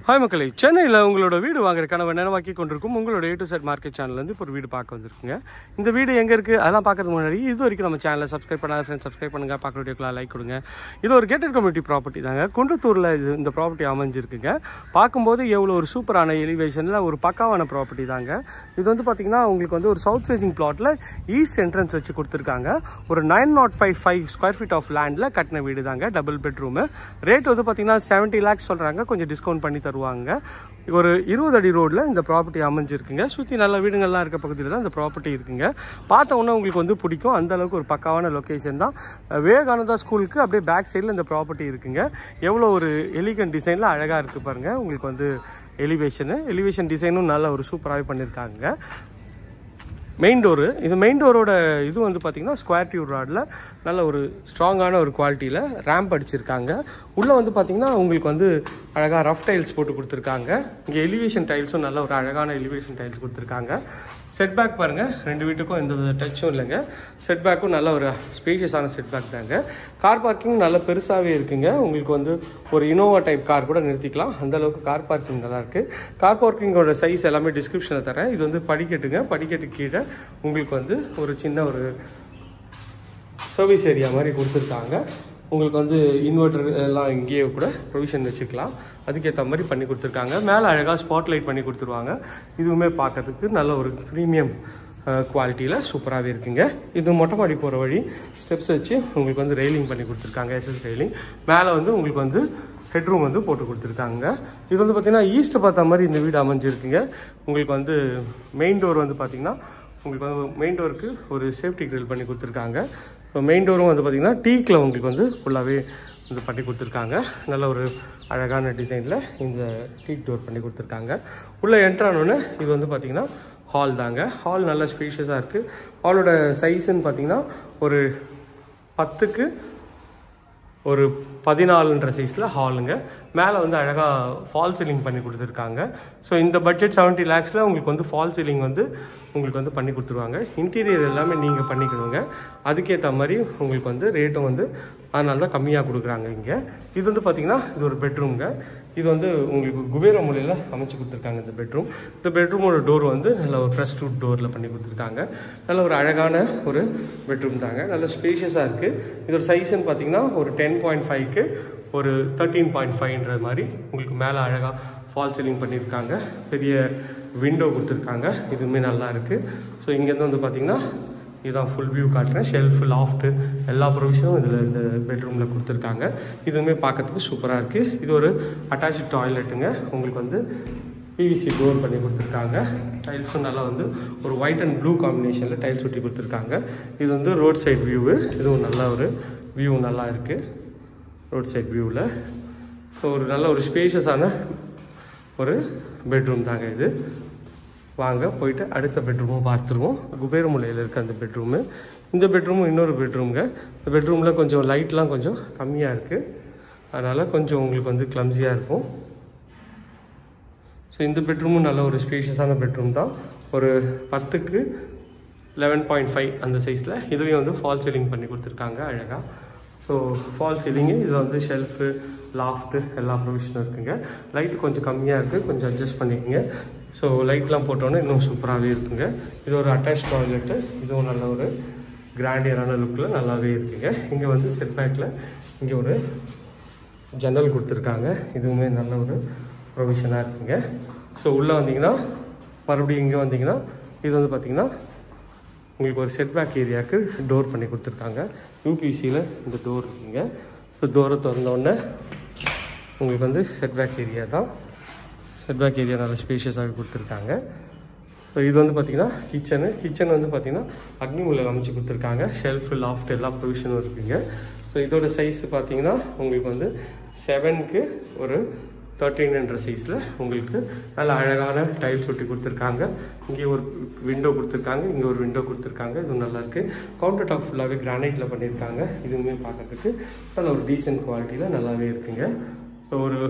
Hi மக்களே, சென்னையில் உங்களோட வீடு வாங்குற கனவை நினைவாக்கி கொண்டிருக்கும் உங்களோட A to Z மார்க்கெட் சேனல்லேருந்து இப்போ ஒரு வீடு பார்க்க வந்திருக்குங்க. இந்த வீடு எங்கே இருக்குது அதெல்லாம் பார்க்கறதுக்கு முன்னாடி இது வரைக்கும் நம்ம சேனலை சப்ஸ்கிரைப் பண்ணாத ஃப்ரெண்ட்ஸ் சப்ஸ்கிரைப் பண்ணுங்கள், பார்க்குற வீடியோக்கெலாம் லைக் கொடுங்க. இது ஒரு கேட்டட் கம்யூனிட்டி ப்ராப்பர்ட்டி தாங்க. குன்றத்தூரில் இந்த ப்ராப்பர்ட்டி அமைஞ்சிருக்குங்க. பார்க்கும்போது எவ்வளோ ஒரு சூப்பரான எலிவேஷனில் ஒரு பக்காவான ப்ராப்பர்ட்டி தாங்க. இது வந்து பார்த்திங்கன்னா உங்களுக்கு வந்து ஒரு சவுத் ஃபேசிங் பிளாட்டில் ஈஸ்ட் என்ட்ரன்ஸ் வச்சு கொடுத்துருக்காங்க. ஒரு 905 ஸ்கொயர் ஃபீட் ஆஃப் லேண்டில் கட்டின வீடு தாங்க. Double bedroom. ரேட் வந்து பார்த்திங்கன்னா 70 lakhs சொல்கிறாங்க. கொஞ்சம் டிஸ்கவுண்ட் பண்ணி தருவாங்க. ஒரு 20 அடி ரோட்ல இந்த ப்ராப்பர்ட்டி அமைஞ்சிருக்குங்க. சுற்றி நல்ல வீடுங்கள்லாம் இருக்க பகுதியில் தான் இந்த ப்ராப்பர்ட்டி இருக்குங்க. பார்த்த உடனே உங்களுக்கு வந்து பிடிக்கும். அந்த அளவுக்கு ஒரு பக்காவான லொக்கேஷன் தான். விவேகானந்தா ஸ்கூலுக்கு அப்படியே பேக் சைடில் இந்த ப்ராப்பர்ட்டி இருக்குங்க. எவ்வளோ ஒரு எலிகன்ட் டிசைனில் அழகாக இருக்குது பாருங்கள். உங்களுக்கு வந்து எலிவேஷன் டிசைனும் நல்ல ஒரு சூப்பராகவே பண்ணியிருக்காங்க. மெயின் டோரு, இது மெயின் டோரோட இது வந்து பார்த்திங்கன்னா ஸ்கொயர் டியூப் ராடில் நல்ல ஒரு ஸ்ட்ராங்கான ஒரு குவாலிட்டியில் ரேம்ப் அடிச்சிருக்காங்க. உள்ளே வந்து பார்த்திங்கன்னா உங்களுக்கு வந்து அழகாக ரஃப் டைல்ஸ் போட்டு கொடுத்துருக்காங்க. இங்கே எலிவேஷன் டைல்ஸும் நல்ல ஒரு அழகான எலிவேஷன் டைல்ஸ் கொடுத்துருக்காங்க. செட்பேக் பாருங்கள், ரெண்டு வீட்டுக்கும் எந்த வித டச்சும் இல்லைங்க. செட்பேக்கும் நல்ல ஒரு ஸ்பேஷியஸான செட்பேக் தாங்க. கார் பார்க்கிங் நல்ல பெருசாகவே இருக்குங்க. உங்களுக்கு வந்து ஒரு இனோவா டைப் கார் கூட நிறுத்திக்கலாம். அந்தளவுக்கு கார் பார்க்கிங் நல்லாயிருக்கு. கார் பார்க்கிங்கோட சைஸ் எல்லாமே டிஸ்கிரிப்ஷனில் தரேன். இது வந்து படிக்கட்டுங்க. படிக்கட்டு கீழே உங்களுக்கு வந்து ஒரு சின்ன ஒரு சர்வீஸ் ஏரியா மாதிரி கொடுத்துருக்காங்க. உங்களுக்கு வந்து இன்வெர்டர் எல்லாம் இங்கேயே கூட ப்ரொவிஷன் வச்சுக்கலாம். அதுக்கேற்ற மாதிரி பண்ணி கொடுத்துருக்காங்க. மேலே அழகாக ஸ்பாட் லைட் பண்ணி கொடுத்துருவாங்க. இதுவுமே பார்க்கறதுக்கு நல்ல ஒரு ப்ரீமியம் குவாலிட்டியில் சூப்பராகவே இருக்குங்க. இது மொட்டை மாடி போகிற வழி ஸ்டெப்ஸ் வச்சு உங்களுக்கு வந்து ரெயிலிங் பண்ணி கொடுத்துருக்காங்க. SS railing. மேலே வந்து உங்களுக்கு வந்து ஹெட்ரூம் வந்து போட்டு கொடுத்துருக்காங்க. இது வந்து பார்த்திங்கன்னா ஈஸ்ட்டு பார்த்த மாதிரி இந்த வீடு அமைஞ்சிருக்குங்க. உங்களுக்கு வந்து மெயின் டோர் வந்து பார்த்திங்கன்னா உங்களுக்கு வந்து மெயின் டோருக்கு ஒரு சேஃப்டி கிரில் பண்ணி கொடுத்துருக்காங்க. ஸோ மெயின் டோரும் வந்து பார்த்திங்கன்னா டீக்கில் உங்களுக்கு வந்து ஃபுல்லாகவே வந்து பண்ணி கொடுத்துருக்காங்க. நல்ல ஒரு அழகான டிசைனில் இந்த டீக் டோர் பண்ணி கொடுத்துருக்காங்க. உள்ளே என்ட்ரானோன்னு இது வந்து பார்த்திங்கன்னா ஹால் தாங்க. ஹால் நல்ல ஸ்பேஷியஸாக இருக்குது. ஹாலோட சைஸுன்னு பார்த்திங்கன்னா ஒரு 10க்கு ஒரு 14ன்ற சைஸில் ஹாலுங்க. மேலே வந்து அழகாக ஃபால் சீலிங் பண்ணி கொடுத்துருக்காங்க. ஸோ இந்த பட்ஜெட் 70 lakhsல உங்களுக்கு வந்து ஃபால் சீலிங் வந்து உங்களுக்கு வந்து பண்ணி கொடுத்துருவாங்க. இன்டீரியர் எல்லாமே நீங்கள் பண்ணிக்கணுங்க. அதுக்கேற்ற மாதிரி உங்களுக்கு வந்து ரேட்டும் வந்து அதனால தான் கம்மியாக கொடுக்குறாங்க இங்கே. இது வந்து பார்த்திங்கன்னா இது ஒரு பெட்ரூம்ங்க. இது வந்து உங்களுக்கு குபேர மூலையில் அமைச்சு கொடுத்துருக்காங்க இந்த பெட்ரூம். இந்த பெட்ரூமோட டோர் வந்து நல்ல ஒரு ப்ரெஸ் டூட் டோரில் பண்ணி கொடுத்துருக்காங்க. நல்ல ஒரு அழகான ஒரு பெட்ரூம் தாங்க. நல்ல ஸ்பேஷியஸாக இருக்குது. இதோட சைஸ்ன்னு பார்த்தீங்கன்னா ஒரு 10.5க்கு ஒரு 13.5ன்ற மாதிரி உங்களுக்கு மேலே அழகாக ஃபால் சீலிங் பண்ணியிருக்காங்க. பெரிய விண்டோ கொடுத்துருக்காங்க. இதுவுமே நல்லா இருக்குது. ஸோ இங்கேருந்து வந்து பார்த்திங்கன்னா இதுதான் ஃபுல் வியூ காட்டுறேன். ஷெல்ஃபு, லாஃப்ட்டு எல்லா ப்ரொவிஷனும் இதில் இந்த பெட்ரூமில் கொடுத்துருக்காங்க. இதுவுமே பார்க்கறதுக்கு சூப்பராக இருக்குது. இது ஒரு அட்டாச்சு டாய்லெட்டுங்க. உங்களுக்கு வந்து PVC டோர் பண்ணி கொடுத்துருக்காங்க. டைல்ஸும் நல்லா வந்து ஒரு ஒயிட் அண்ட் ப்ளூ காம்பினேஷனில் டைல்ஸ் ஒட்டி கொடுத்துருக்காங்க. இது வந்து ரோட் சைட் வியூவு. இதுவும் நல்ல ஒரு வியூ நல்லா இருக்குது ரோட் சைட் வியூவில். ஸோ ஒரு நல்ல ஒரு ஸ்பேஷியஸான ஒரு பெட்ரூம் தாங்க இது. வாங்க போயிட்டு அடுத்த பெட்ரூமும் பார்த்துருவோம். குபேரமுலையில் இருக்க அந்த பெட்ரூமு. இந்த பெட்ரூமும் இன்னொரு பெட்ரூமுங்க. இந்த பெட்ரூமில் கொஞ்சம் லைட்லாம் கொஞ்சம் கம்மியாக இருக்குது. அதனால் கொஞ்சம் உங்களுக்கு வந்து கிளம்ஸியாக இருக்கும். ஸோ இந்த பெட்ரூமும் நல்ல ஒரு ஸ்பேஷியஸான பெட்ரூம் தான். ஒரு 10க்கு 11.5 அந்த சைஸில். இதுலேயும் வந்து ஃபால் சீலிங் பண்ணி கொடுத்துருக்காங்க அழகாக. ஸோ ஃபால் சீலிங்கு இது வந்து ஷெல்ஃபு, லாஃப்ட்டு எல்லா ப்ரொவிஷனும் இருக்குங்க. லைட்டு கொஞ்சம் கம்மியாக இருக்குது, கொஞ்சம் அட்ஜஸ்ட் பண்ணிக்கோங்க. ஸோ லைட்லாம் போட்டோன்னே இன்னும் சூப்பராகவே இருக்குங்க. இது ஒரு அட்டாச் டாய்லெட்டு. இதுவும் நல்ல ஒரு கிராண்டியரான லுக்கில் நல்லாவே இருக்குங்க. இங்கே வந்து செட்பேக்கில் இங்கே ஒரு ஜன்னல் கொடுத்துருக்காங்க. இதுவுமே நல்ல ஒரு ப்ரொவிஷனாக இருக்குங்க. ஸோ உள்ளே வந்தீங்கன்னா மறுபடியும் இங்கே வந்தீங்கன்னா இது வந்து பார்த்திங்கன்னா உங்களுக்கு ஒரு செட்பேக் ஏரியாவுக்கு டோர் பண்ணி கொடுத்துருக்காங்க. UPVCயில் இந்த டோர் இருக்குங்க. ஸோ டோரை திறந்தோடனே உங்களுக்கு வந்து செட்பேக் ஏரியா தான். செட்பேக் ஏரியா நல்ல ஸ்பேஷியஸாக கொடுத்துருக்காங்க. ஸோ இது வந்து பார்த்திங்கன்னா கிச்சன் வந்து பார்த்திங்கன்னா அக்னி மூலையில் அமைச்சு கொடுத்துருக்காங்க. ஷெல்ஃபு, லாஃப்ட் எல்லா ப்ரொவிஷனும் இருக்குங்க. ஸோ இதோட சைஸ் பார்த்திங்கன்னா உங்களுக்கு வந்து 7க்கு ஒரு 13ன்ற சைஸில் உங்களுக்கு நல்ல அழகான டைல்ஸ் ஒட்டி கொடுத்துருக்காங்க. இங்கே ஒரு விண்டோ கொடுத்துருக்காங்க, இங்கே ஒரு விண்டோ கொடுத்துருக்காங்க. இதுவும் நல்லாயிருக்கு. கவுண்டர் டாப் ஃபுல்லாகவே கிரானைட்டில் பண்ணியிருக்காங்க. இதுவுமே பார்க்கறதுக்கு நல்ல ஒரு டீசென்ட் குவாலிட்டியில் நல்லாவே இருக்குங்க. ஒரு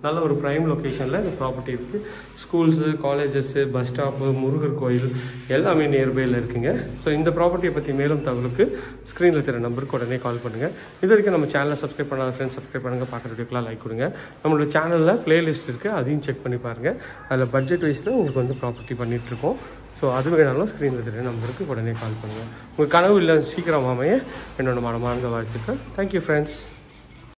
நல்ல ஒரு ப்ரைம் லொக்கேஷனில் இந்த ப்ராப்பர்ட்டி இருக்குது. Schools, colleges, bus stop, Murugar கோயில் எல்லாமே நியர்பையில் இருக்குங்க. ஸோ இந்த ப்ராப்பர்ட்டியை பற்றி மேலும் தகவலுக்கு ஸ்க்ரீனில் தெரிய நம்பருக்கு உடனே கால் பண்ணுங்கள். இது வரைக்கும் நம்ம சேனலை சப்ஸ்கிரைப் பண்ணாத ஃப்ரெண்ட்ஸ் சப்ஸ்கிரைப் பண்ணுங்கள். பார்க்குற வீடியோக்கெலாம் லைக் கொடுங்க. நம்மளோட சேனலில் பிளேலிஸ்ட் இருக்குது, அதையும் செக் பண்ணி பாருங்கள். அதில் பட்ஜெட் வைஸில் உங்களுக்கு வந்து ப்ராப்பர்ட்டி பண்ணிகிட்ருக்கோம். ஸோ அது வேணாலும் ஸ்க்ரீனில் தெரிய நம்பருக்கு உடனே கால் பண்ணுங்கள். உங்கள் கனவு இல்லை சீக்கிரம் அமைய என்னோட மனமார்ந்த வாழ்த்துக்கள். Thank you friends.